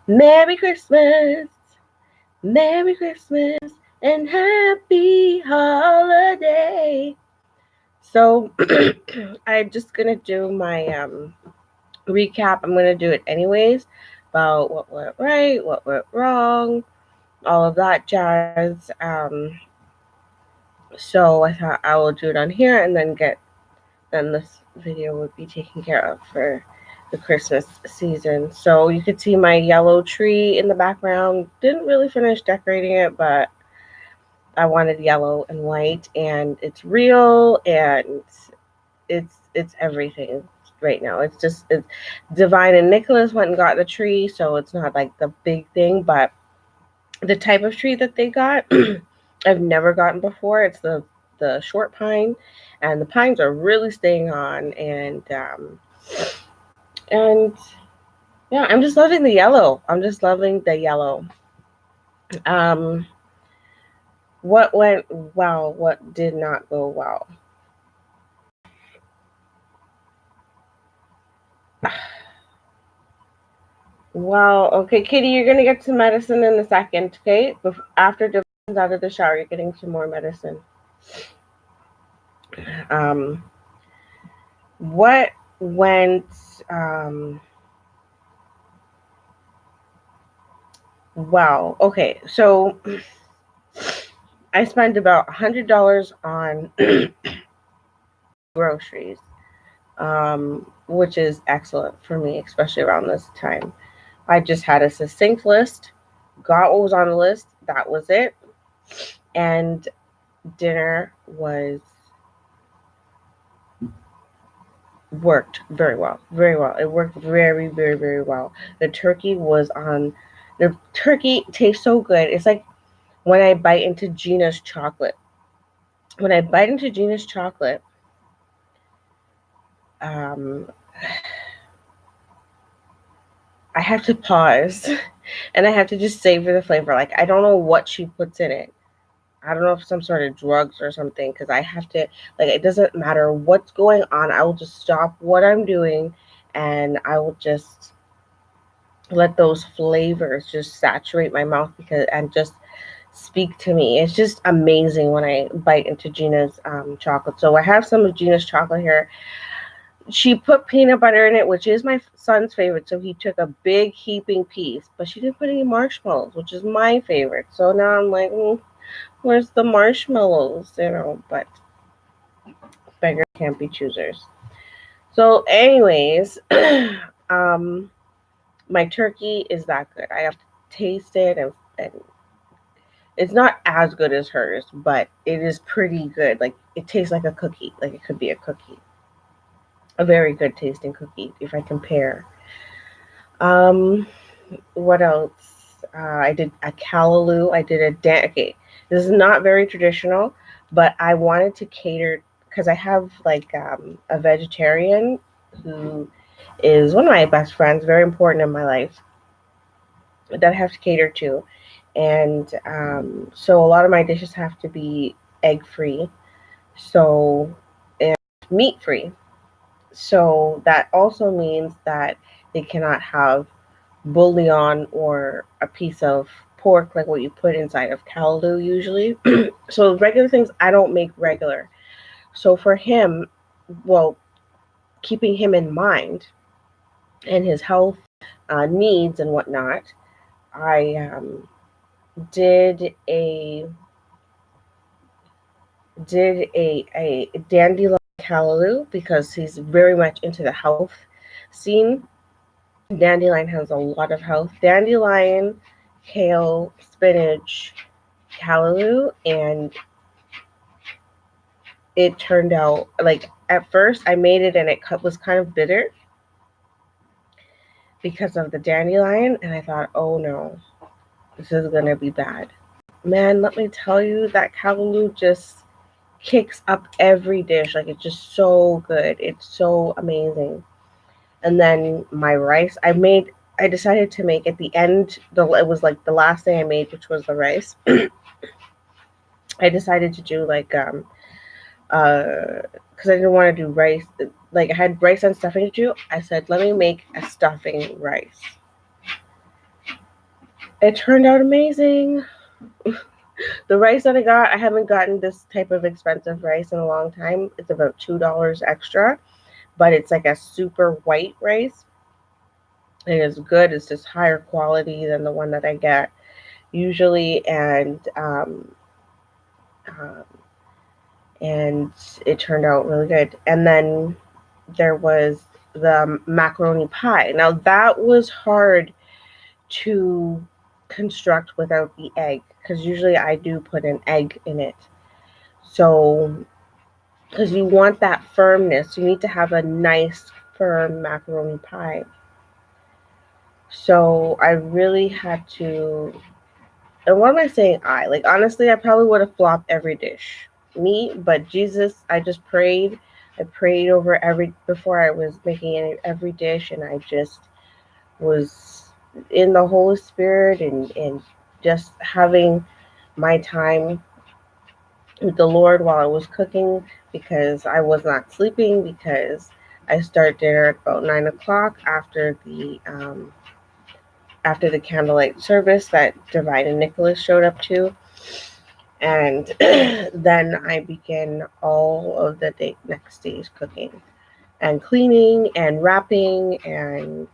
Merry Christmas, Merry Christmas, and Happy Holiday. So, I'm just gonna do my recap. I'm gonna do it anyways about what went right, what went wrong, all of that jazz. So I thought I will do it on here and then this video would be taken care of for the Christmas season. So you could see my yellow tree in the background. Didn't really finish decorating it, but I wanted yellow and white, and it's real, and it's everything right now. It's Divine and Nicholas went and got the tree, so it's not like the big thing, but the type of tree that they got, I've never gotten before. It's the short pine, and the pines are really staying on, and yeah, I'm just loving the yellow. I'm just loving the yellow. Um, what went well? What did not go well? Well, okay, Kitty, you're gonna get some medicine in a second, okay? After Dylan comes out of the shower, you're getting some more medicine. Um, what went um well? Okay, so I spent about $100 on groceries, which is excellent for me, especially around this time. I just had a succinct list, got what was on the list, that was it. And dinner was worked very well, very well. It worked very, very, very well. The turkey was on. The turkey tastes so good. It's like when I bite into Gina's chocolate. When I bite into Gina's chocolate, um, I have to pause and I have to just savor the flavor. Like, I don't know what she puts in it. I don't know if some sort of drugs or something, because I have to, like, it doesn't matter what's going on. I will just stop what I'm doing and I will just let those flavors just saturate my mouth because and just speak to me. It's just amazing when I bite into Gina's chocolate. So I have some of Gina's chocolate here. She put peanut butter in it, which is my son's favorite. So he took a big heaping piece, but she didn't put any marshmallows, which is my favorite. So now I'm like, where's the marshmallows? But beggars can't be choosers. So, anyways, um, my turkey is that good. I have to taste it, and it's not as good as hers, but it is pretty good. Like, it tastes like a cookie. Like, it could be a cookie, a very good tasting cookie if I compare. Um, what else? I did a callaloo. I did a okay. This is not very traditional, but I wanted to cater because I have like a vegetarian who is one of my best friends, very important in my life that I have to cater to, and so a lot of my dishes have to be egg free, so and meat free. So that also means that they cannot have bouillon or a piece of pork like what you put inside of caldo usually. So regular things I don't make regular. So for him, well, keeping him in mind and his health needs and whatnot, I did a did a dandelion callaloo because he's very much into the health scene. Dandelion has a lot of health. Dandelion, kale, spinach, callaloo, and it turned out like at first I made it and it was kind of bitter because of the dandelion, and I thought, oh no, this is gonna be bad. Man, let me tell you that callaloo just kicks up every dish. Like it's just so good. It's so amazing. And then my rice, I decided to make at the end. It was like the last thing I made, which was the rice. I decided to do like because I didn't want to do rice. Like I had rice and stuffing to do. I said, let me make a stuffing rice. It turned out amazing. The rice that I got, I haven't gotten this type of expensive rice in a long time. It's about $2 extra, but it's like a super white rice. It is good. It's just higher quality than the one that I get usually, um, and it turned out really good. And then there was the macaroni pie. Now that was hard to construct without the egg, because usually I do put an egg in it. So, because you want that firmness, you need to have a nice firm macaroni pie. So I really had to. And what am I saying? Like, honestly, I probably would have flopped every dish. Me, but Jesus, I just prayed. I prayed over every before I was making every dish, and I just was in the Holy Spirit, and just having my time with the Lord while I was cooking, because I was not sleeping, because I start dinner at about 9 o'clock after the candlelight service that Divine and Nicholas showed up to. And then I begin all of the next day's cooking and cleaning and wrapping. And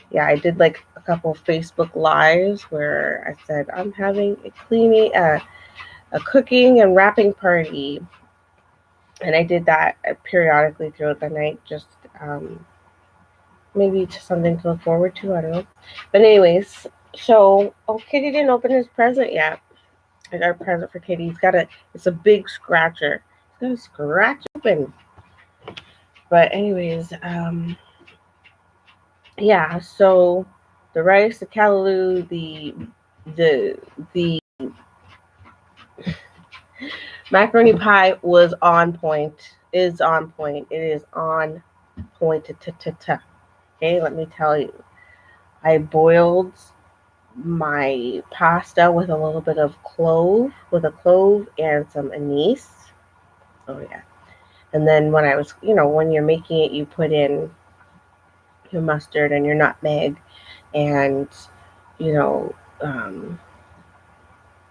yeah, I did like a couple Facebook lives where I said I'm having a cooking and wrapping party, and I did that periodically throughout the night, just um, maybe to something to look forward to. I don't know, but anyways, so Kitty didn't open his present yet. I got a present for Kitty. It's a big scratcher. He's got a scratch open. But anyways, yeah. So the rice, the callaloo, the the macaroni pie was on point. Is on point. It is on point. Okay, let me tell you. I boiled my pasta with a little bit of clove and some anise. Oh yeah. And then when I was, when you're making it, you put in your mustard and your nutmeg, and you know,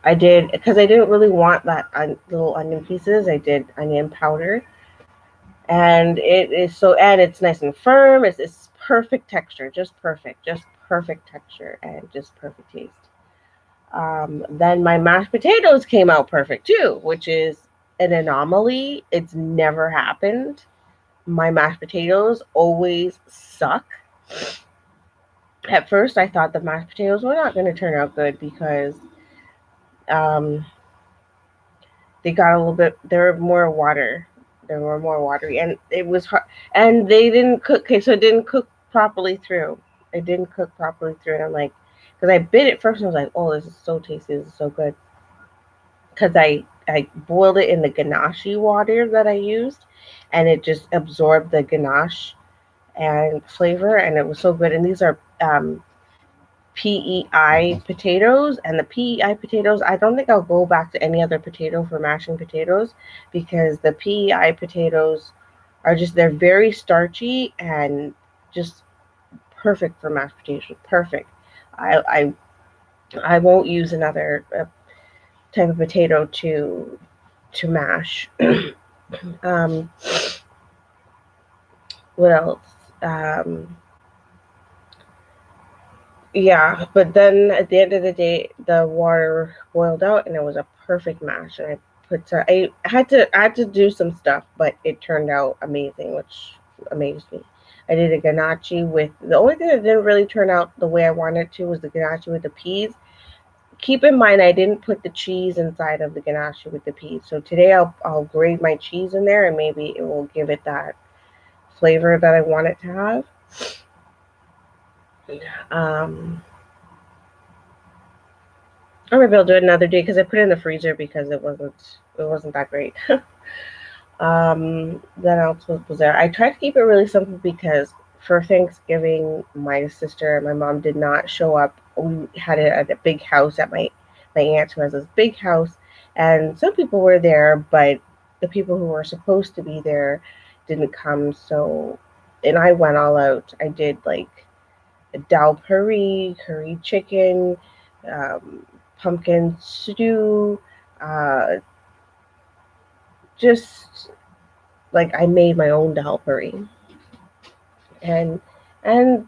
I did, because I didn't really want that little onion pieces. I did onion powder, and it is so, and it's nice and firm. It's perfect texture, just perfect texture, and just perfect taste. Then my mashed potatoes came out perfect too, which is an anomaly. It's never happened. My mashed potatoes always suck. At first, I thought the mashed potatoes were not going to turn out good, because um, they got a little bit. They were more water. They were more watery, and it was hard. And they didn't cook. Okay, so it didn't cook properly through. It didn't cook properly through, and I'm like, because I bit it first, and I was like, oh, this is so tasty. This is so good. Because I boiled it in the ganache water that I used, and it just absorbed the ganache and flavor, and it was so good. And these are PEI potatoes, and the PEI potatoes, I don't think I'll go back to any other potato for mashing potatoes, because the PEI potatoes are just, they're very starchy and just perfect for mashed potatoes. Perfect. I won't use another type of potato to mash. um, what else? Um, Yeah, but then at the end of the day, the water boiled out, and it was a perfect mash. And I had to do some stuff, but it turned out amazing, which amazed me. I did a ganache with, the only thing that didn't really turn out the way I wanted to was the ganache with the peas. Keep in mind, I didn't put the cheese inside of the ganache with the peas. So today I'll grate my cheese in there, and maybe it will give it that flavor that I want it to have. Um, or maybe I'll do it another day, because I put it in the freezer because it wasn't that great. Then else was there? I tried to keep it really simple, because for Thanksgiving, my sister and my mom did not show up. We had it at a big house at my aunt, who has this big house, and some people were there, but the people who were supposed to be there didn't come. So, and I went all out. I did like a dal curry chicken, pumpkin stew, uh, just like I made my own Dalpuri, and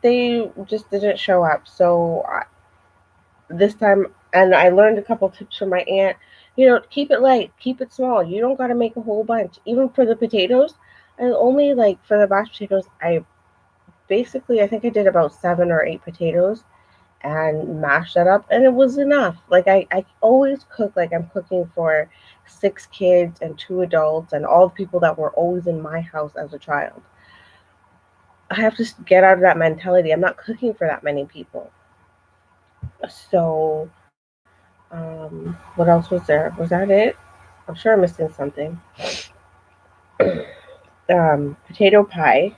they just didn't show up. So this time, and I learned a couple tips from my aunt. Keep it light, keep it small. You don't got to make a whole bunch. Even for the potatoes, I only like for the mashed potatoes. I think I did about 7 or 8 potatoes and mashed that up, and it was enough. Like I always cook like I'm cooking for 6 kids and 2 adults and all the people that were always in my house as a child. I have to get out of that mentality. I'm not cooking for that many people. So, what else was there? Was that it? I'm sure I'm missing something. Potato pie.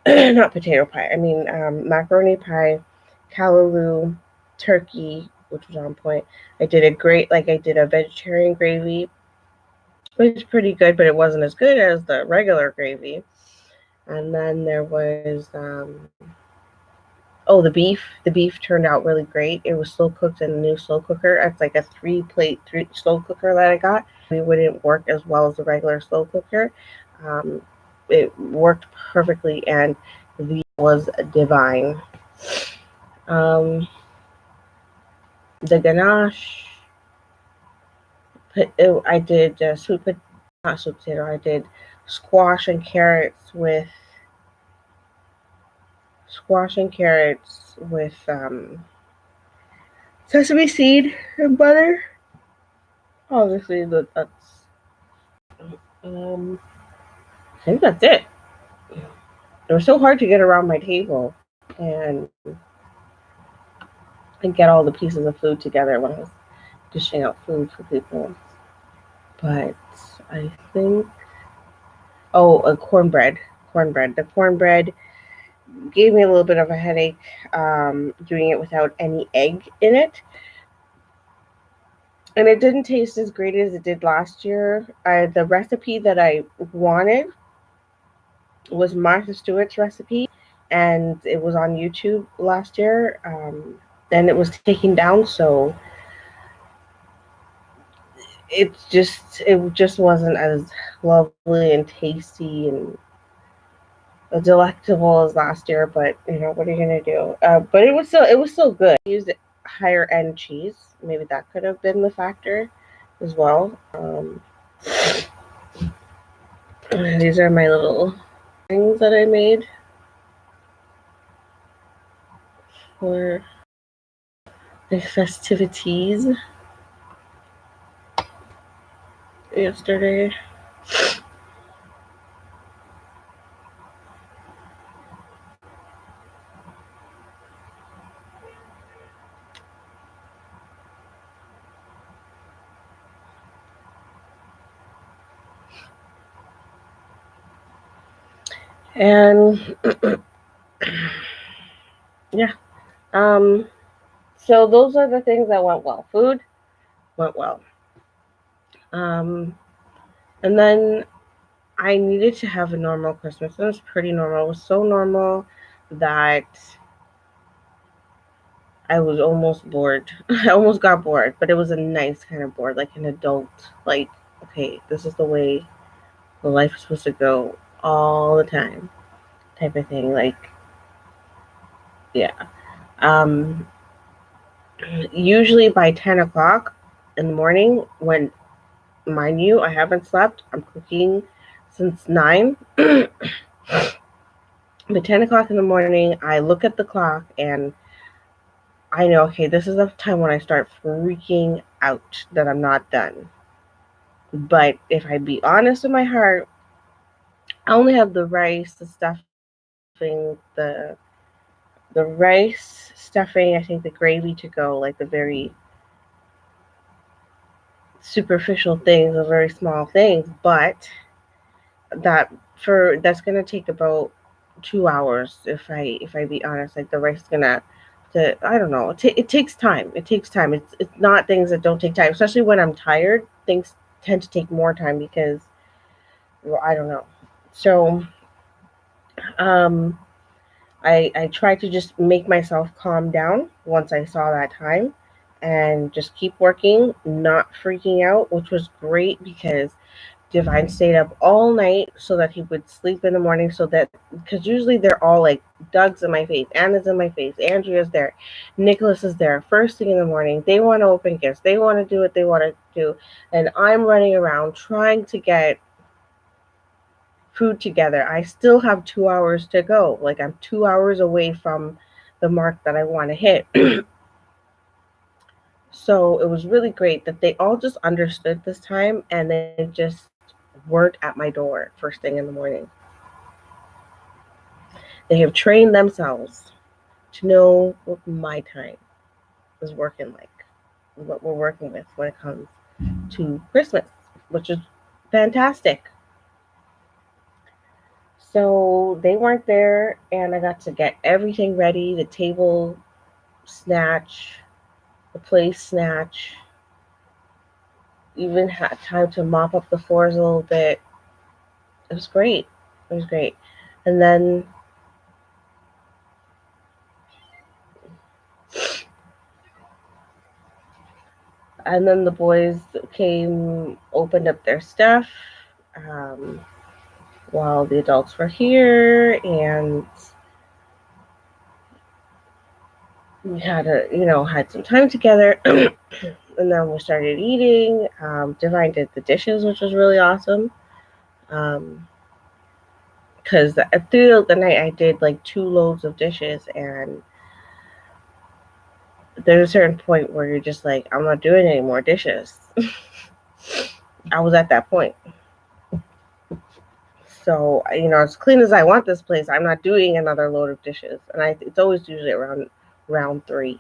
Not potato pie. I mean, macaroni pie, callaloo, turkey, which was on point. I did a vegetarian gravy. It was pretty good, but it wasn't as good as the regular gravy. And then there was, the beef. The beef turned out really great. It was slow cooked in a new slow cooker. It's like a 3-plate slow cooker that I got. It wouldn't work as well as the regular slow cooker. Um, it worked perfectly, and the was divine. Um, the ganache. I did not sweet potato. I did squash and carrots with sesame seed and butter. Obviously, um, I think that's it. It was so hard to get around my table and get all the pieces of food together when I was dishing out food for people. But I think, cornbread. Cornbread. The cornbread gave me a little bit of a headache doing it without any egg in it. And it didn't taste as great as it did last year. The recipe that I wanted was Martha Stewart's recipe, and it was on YouTube last year. And it was taken down, so it just wasn't as lovely and tasty and delectable as last year. But what are you gonna do? But it was still good. I used higher end cheese. Maybe that could have been the factor as well. These are my little things that I made for the festivities yesterday. And yeah, so those are the things that went well. Food went well. Um, and then I needed to have a normal Christmas. It was pretty normal. It was so normal that I was almost bored. I almost got bored, but it was a nice kind of bored, like an adult. Like, okay, this is the way life is supposed to go all the time, type of thing. Like, yeah. Um, Usually by 10 o'clock in the morning, when, mind you, I haven't slept. I'm cooking since 9. But 10 o'clock in the morning, I look at the clock and I know, okay, this is the time when I start freaking out that I'm not done. But if I be honest with my heart, I only have the rice, the stuffing, the rice, stuffing, I think the gravy to go, like the very superficial things, the very small things, but that's gonna take about 2 hours if I be honest. Like the rice is gonna I don't know. It takes time. It takes time. It's not things that don't take time, especially when I'm tired. Things tend to take more time because, well, I don't know. So, um, I tried to just make myself calm down once I saw that time and just keep working, not freaking out, which was great because Divine stayed up all night so that he would sleep in the morning. So that, because usually they're all like, Doug's in my face, Anna's in my face, Andrea's there, Nicholas is there first thing in the morning. They want to open gifts, they want to do what they want to do. And I'm running around trying to get food together. I still have 2 hours to go. Like, I'm 2 hours away from the mark that I want to hit. So it was really great that they all just understood this time and they just weren't at my door first thing in the morning. They have trained themselves to know what my time is working like, what we're working with when it comes to Christmas, which is fantastic. So they weren't there, and I got to get everything ready, the table snatch, the place snatch, even had time to mop up the floors a little bit. It was great. It was great. And then the boys came, opened up their stuff um, while the adults were here, and we had had some time together. And then we started eating. Divine did the dishes, which was really awesome. Because through the night I did like 2 loads of dishes, and there's a certain point where you're just like, I'm not doing any more dishes. I was at that point. So, as clean as I want this place, I'm not doing another load of dishes. And it's always usually around round 3.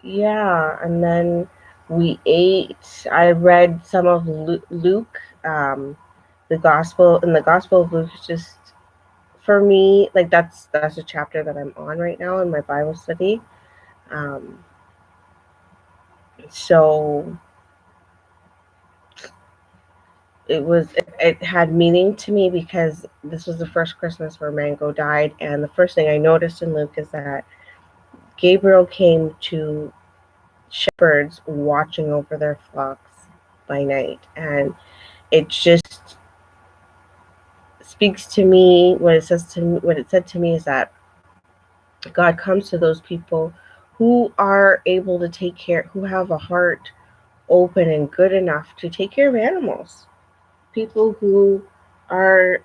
Yeah, and then we ate. I read some of Luke, the gospel, and the Gospel of Luke is just, for me, like that's a chapter that I'm on right now in my Bible study. So it had meaning to me because this was the first Christmas where Mango died, and the first thing I noticed in Luke is that Gabriel came to shepherds watching over their flocks by night, and it just speaks to me. What it said to me is that God comes to those people who are able to take care, who have a heart open and good enough to take care of animals. People who are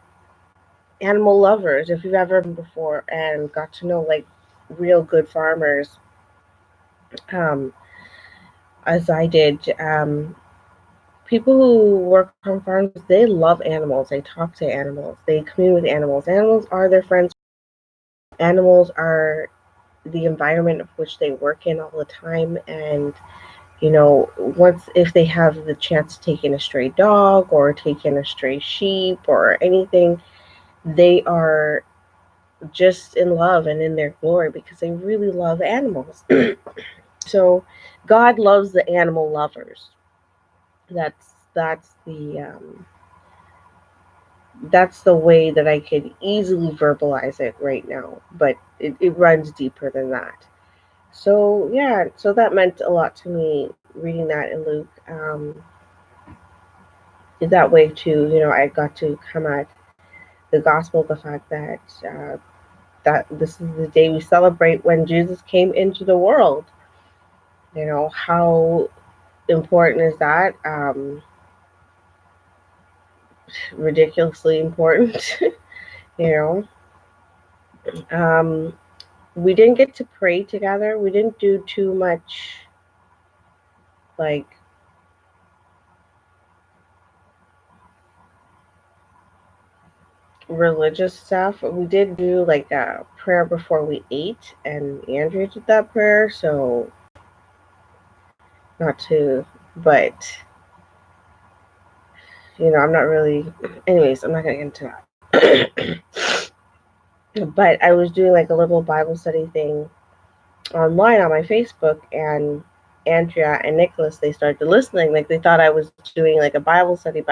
animal lovers. If you've ever been before and got to know like real good farmers, um, as I did, people who work on farms, they love animals. They talk to animals. They commune with animals. Animals are their friends. Animals are the environment of which they work in all the time. And once, if they have the chance to take in a stray dog or take in a stray sheep or anything, they are just in love and in their glory because they really love animals. So God loves the animal lovers. That's the way that I could easily verbalize it right now, but it runs deeper than that. So yeah, so that meant a lot to me reading that in Luke. That way too, I got to come at the gospel, the fact that that this is the day we celebrate when Jesus came into the world. How important is that? Ridiculously important. you know we didn't get to pray together. We didn't do too much like religious stuff. We did do like a prayer before we ate, and Andrea did that prayer, so not to, but I'm not really, anyways, I'm not gonna get into that. But I was doing like a little Bible study thing online on my Facebook, and Andrea and Nicholas, they started listening. Like they thought I was doing like a Bible study,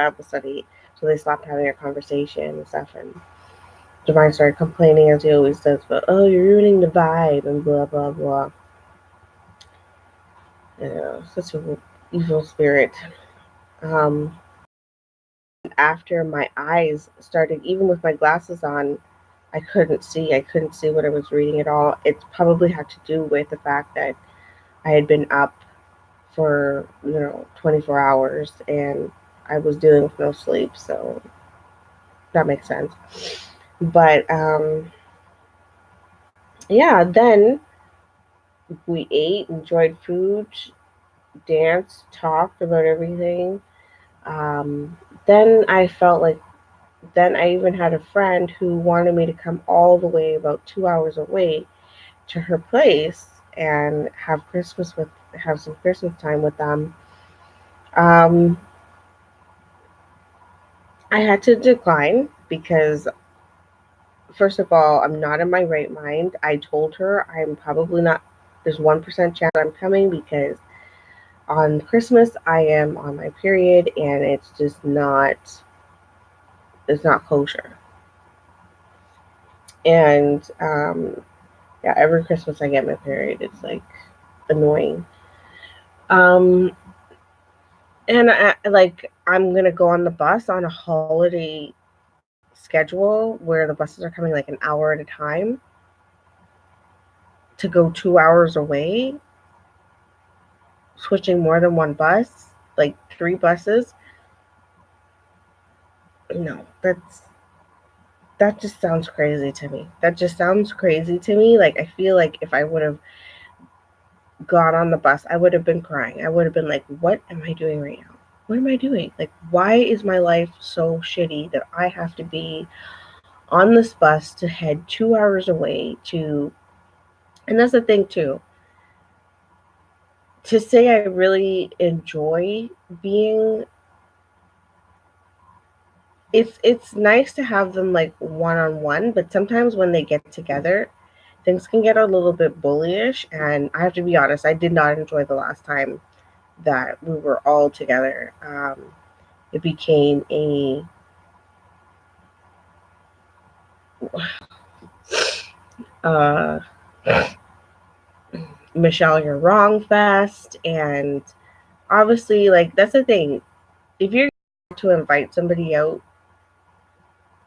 so they stopped having a conversation and stuff. And Divine started complaining as he always does, but oh, you're ruining the vibe and blah blah blah. Such an evil spirit. Um, After my eyes started, even with my glasses on, I couldn't see. I couldn't see what I was reading at all. It probably had to do with the fact that I had been up for 24 hours and I was dealing with no sleep, so that makes sense. But yeah, then we ate, enjoyed food, danced, talked about everything. Um, then I felt like, then I even had a friend who wanted me to come all the way about 2 hours away to her place and have some Christmas time with them. Um, I had to decline because, first of all, I'm not in my right mind. I told her I'm probably not. There's 1% chance I'm coming because on Christmas I am on my period and it's just not. It's not kosher. And yeah, every Christmas I get my period. It's like annoying. Um, and I'm gonna go on the bus on a holiday schedule where the buses are coming like an hour at a time to go 2 hours away, switching more than one bus, like 3 buses. No, that just sounds crazy to me. That just sounds crazy to me. Like I feel like if I would have got on the bus, I would have been crying. I would have been like, what am I doing right now? What am I doing? Like, why is my life so shitty that I have to be on this bus to head 2 hours away to, and that's the thing too, to say I really enjoy being, it's nice to have them like one on one, but sometimes when they get together, things can get a little bit bullyish, and I have to be honest, I did not enjoy the last time that we were all together. It became a uh, Michelle, you're wrong fest, and obviously, like that's the thing. If you're to invite somebody out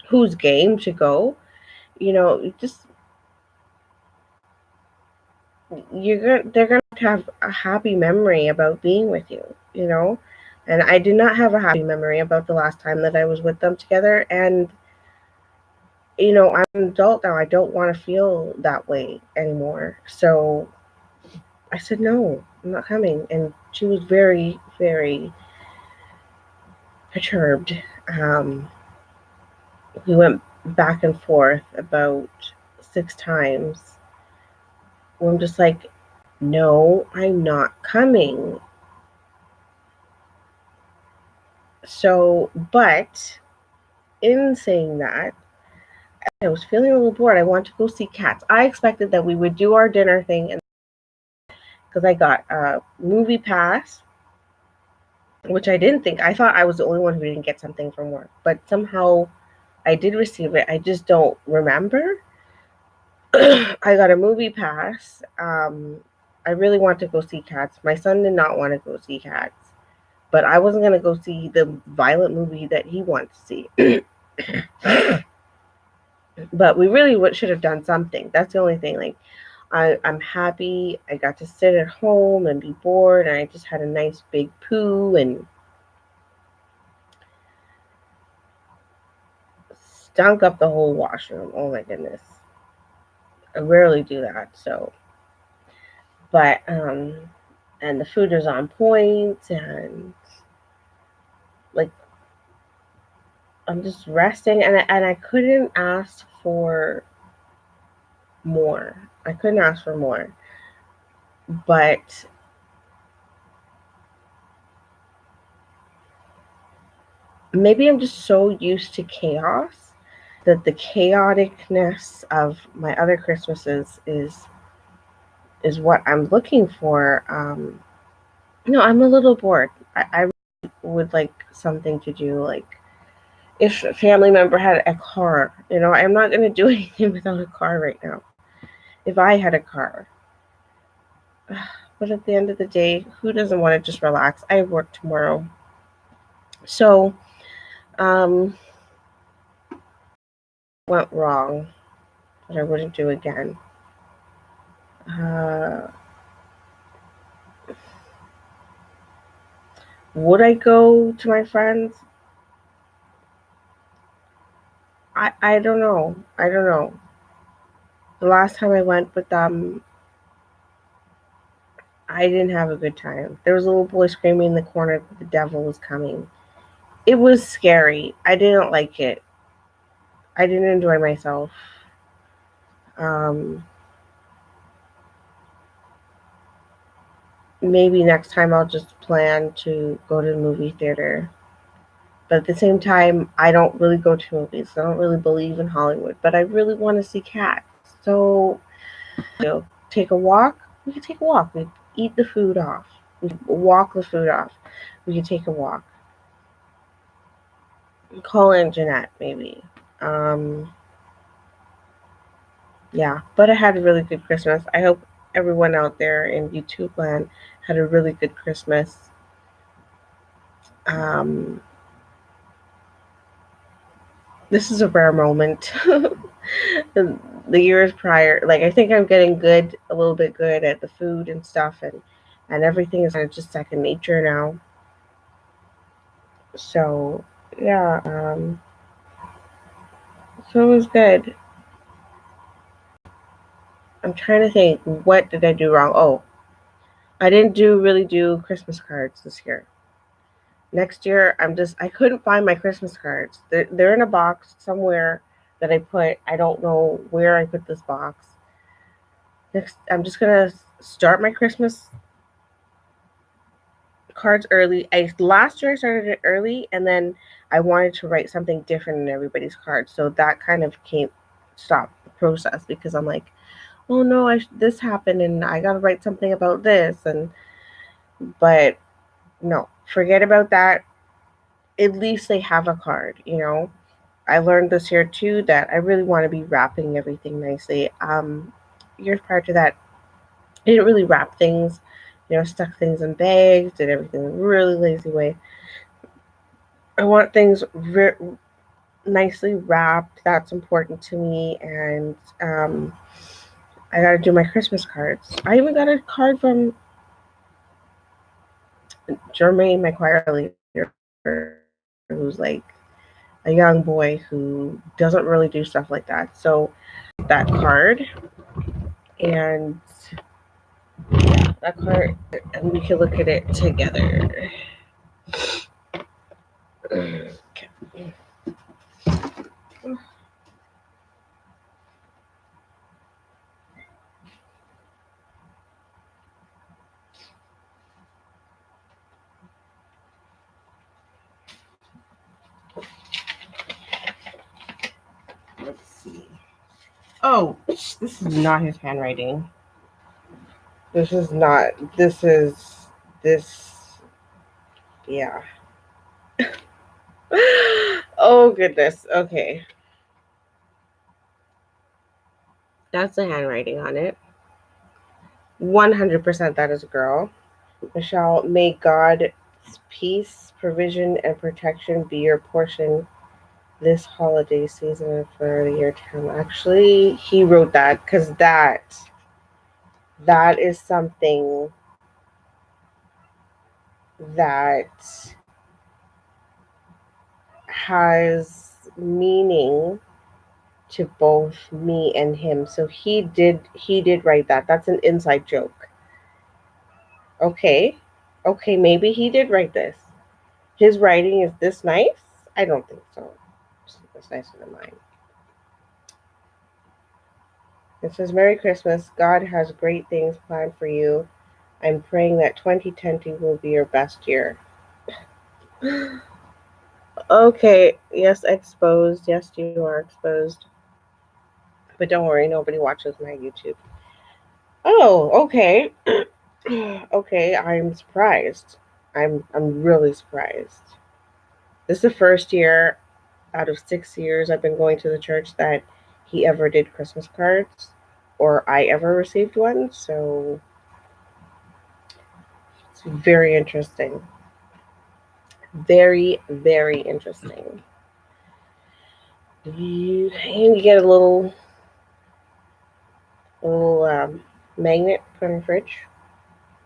who's game to go, just they're gonna have a happy memory about being with you. And I did not have a happy memory about the last time that I was with them together. And I'm an adult now. I don't want to feel that way anymore. So I said no, I'm not coming. And she was very, very perturbed. Um, we went back and forth about 6 times. I'm just like, no, I'm not coming. So, but in saying that, I was feeling a little bored. I wanted to go see Cats. I expected that we would do our dinner thing, and because I got a movie pass, which I didn't think. I thought I was the only one who didn't get something from work, but somehow I did receive it. I just don't remember. I got a movie pass. I really want to go see Cats. My son did not want to go see Cats, but I wasn't going to go see the violent movie that he wanted to see. But we really should have done something. That's the only thing. Like, I'm happy. I got to sit at home and be bored, and I just had a nice big poo and stunk up the whole washroom. Oh my goodness. I rarely do that. So, but and the food is on point, and like I'm just resting, and I couldn't ask for more. I couldn't ask for more. But maybe I'm just so used to chaos that the chaoticness of my other Christmases is what I'm looking for. I'm a little bored. I would like something to do, like if a family member had a car, I'm not going to do anything without a car right now. If I had a car. But at the end of the day, who doesn't want to just relax? I work tomorrow. So, um, went wrong that I wouldn't do again. Uh, would I go to my friends? I don't know. I don't know. The last time I went with them, I didn't have a good time. There was a little boy screaming in the corner that the devil was coming. It was scary. I didn't like it. I didn't enjoy myself. Um, Maybe next time I'll just plan to go to the movie theater. But at the same time, I don't really go to movies. I don't really believe in Hollywood, but I really want to see Cats. So, take a walk. We could take a walk. We eat the food off. We walk the food off. We could take a walk. Call in Jeanette, maybe. Um, yeah, but I had a really good Christmas. I hope everyone out there in YouTube land had a really good Christmas. Um, this is a rare moment. The years prior, like I think I'm getting good, a little bit good at the food and stuff, and everything is kind of just second nature now. So yeah, so it was good. I'm trying to think, what did I do wrong? Oh, I didn't really do Christmas cards this year. Next year, I couldn't find my Christmas cards. They're in a box somewhere that I put. I don't know where I put this box. Next, I'm just gonna start my Christmas cards early. Last year I started it early, and then I wanted to write something different in everybody's cards, so that kind of stopped the process because I'm like, oh no, this happened, and I gotta write something about this, but no, forget about that. At least they have a card. I learned this year too that I really want to be wrapping everything nicely. Years prior to that, I didn't really wrap things. Stuck things in bags, did everything a really lazy way. I want things nicely wrapped. That's important to me, and I got to do my Christmas cards. I even got a card from Jermaine, my choir leader, who's like a young boy who doesn't really do stuff like that. So that card, and that card, and we can look at it together. Okay. Let's see. Oh, this is not his handwriting. This is not. This. Yeah. Oh goodness. Okay. That's the handwriting on it. 100% that is a girl. Michelle, may God's peace, provision, and protection be your portion this holiday season for the year to come. Actually, he wrote that because that is something that has meaning to both me and him. So he did write that. That's an inside joke. Okay. Okay, maybe he did write this. His writing is this nice? I don't think so. It's nicer than mine. It says, Merry Christmas. God has great things planned for you. I'm praying that 2020 will be your best year. Okay, yes, exposed. Yes, you are exposed. But don't worry, nobody watches my YouTube. Oh, okay. Okay, I'm surprised. I'm really surprised. This is the first year out of 6 years I've been going to the church that he ever did Christmas cards or I ever received one. So it's very interesting. Very, very interesting. And you get a little magnet put in the fridge.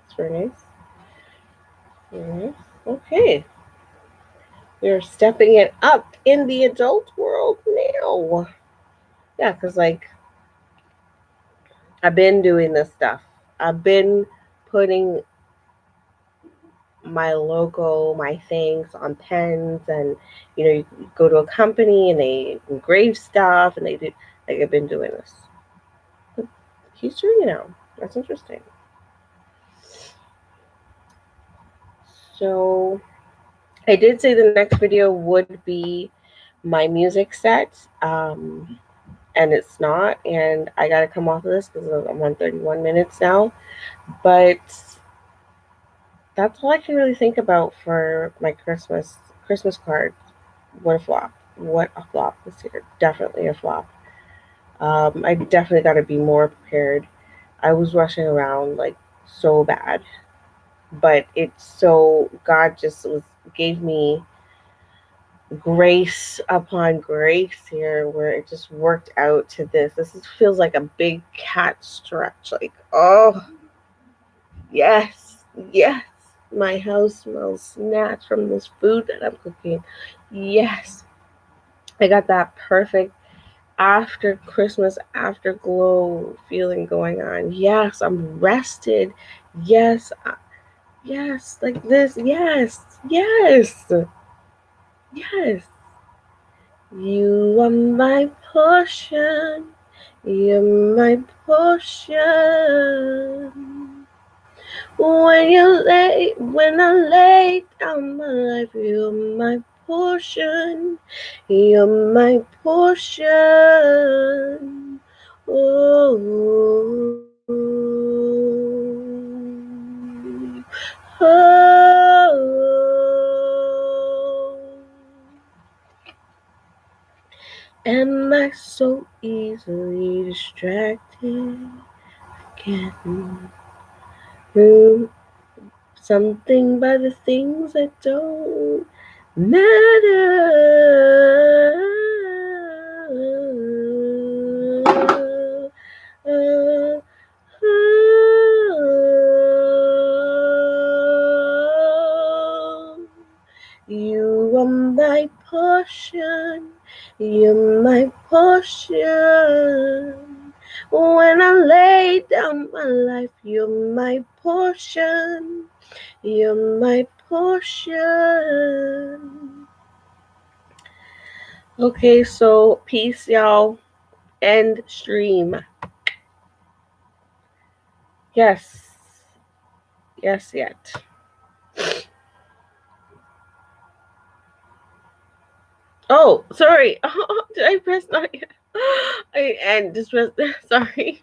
It's very nice. Very nice. Okay. We're stepping it up in the adult world now. Yeah, because like I've been doing this stuff. I've been putting my logo, my things on pens, and you go to a company and they engrave stuff, and they do. Like I've been doing this. But he's doing it now. That's interesting. So I did say the next video would be my music set, and it's not. And I got to come off of this because I'm on 31 minutes now. But that's all I can really think about for my Christmas card. What a flop! What a flop this year! Definitely a flop. I definitely got to be more prepared. I was rushing around like so bad, but it's so God just gave me grace upon grace here, where it just worked out to this. Feels like a big cat stretch. Like, oh yes, yes. My house smells snatched from this food that I'm cooking. Yes, I got that perfect after Christmas afterglow feeling going on. Yes, I'm rested. Yes, yes, like this. Yes, yes, yes. You are my portion. You're my portion. When I lay down my life, you're my portion. You're my portion. Oh, oh. Am I so easily distracted? Getting something by the things that don't matter. You are my portion. You're my portion. When I lay down my life, you're my portion. You're my portion. Okay, so peace, y'all. End stream. Yes. Yes, yet. Oh, sorry. Oh, did I press not yet? And just press. Sorry.